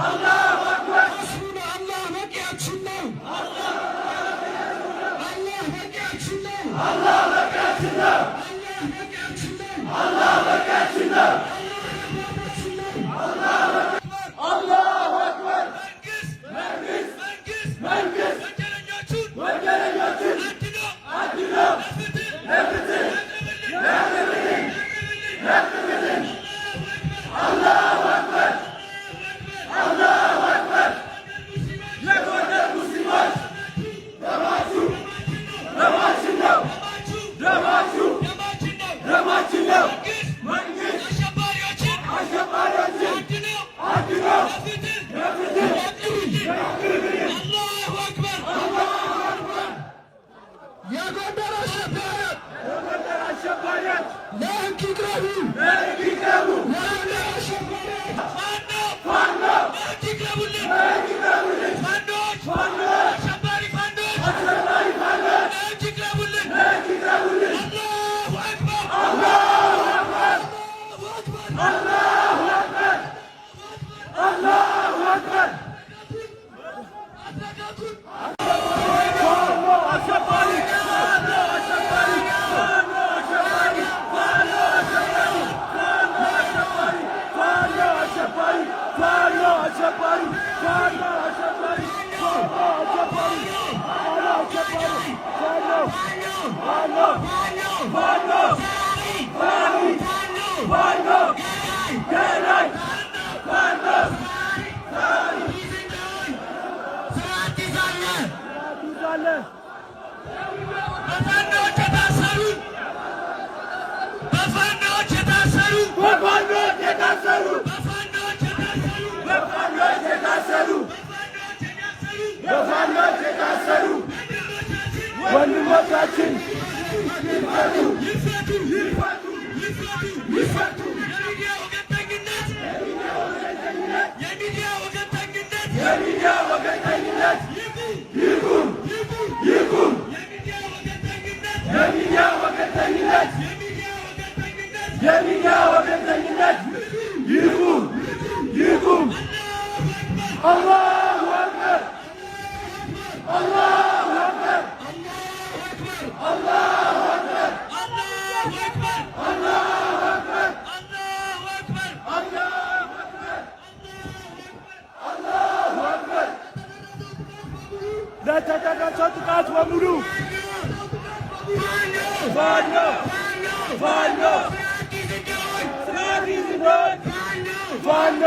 አላሁ አክበር ሐስቡና አላህ በቂያችን ነው። አላህ በቂያችን ነው። አላህ በቂያችን ነው። አላህ በቂያችን ነው። አላሁ አክበር መንግስት ወንጀለኞቹን አድኖ ለፍትህ ያቅርብልን። አላሁ አክበር አላሁ አክበር ለጎንደር ሙስሊሞች ደማችን ነው ደማችን ነው። መንግስት አሸባሪዎችን አድኖ ለፍትህ ያቅርብልን። አላሁ አክበር የጎንደር አሸባሪዎች ለህግ ይቅረቡ። የጎንደር አሸባሪዎች ፋኖ ለህግ ይቅረቡልን። ፋኖች አሸባሪ ፋኖች ለህግ ይቅረቡልን። አላሁ አክበር አላሁ አክበር አላሁ አክበር አላሁ አክበር ወንድሞቻችን ይፈቱ። የሚዲያ ወገንተኝነት ይቁም። የሚዲያ ወገንተኝነት ይቁም። አላሁ አክበር አላሁ አክበር አላሁ አክበር አላሁ አክበር አላሁ አክበር አላሁ አክበር ለተደረሰው ጥቃት በሙሉ ፋኖ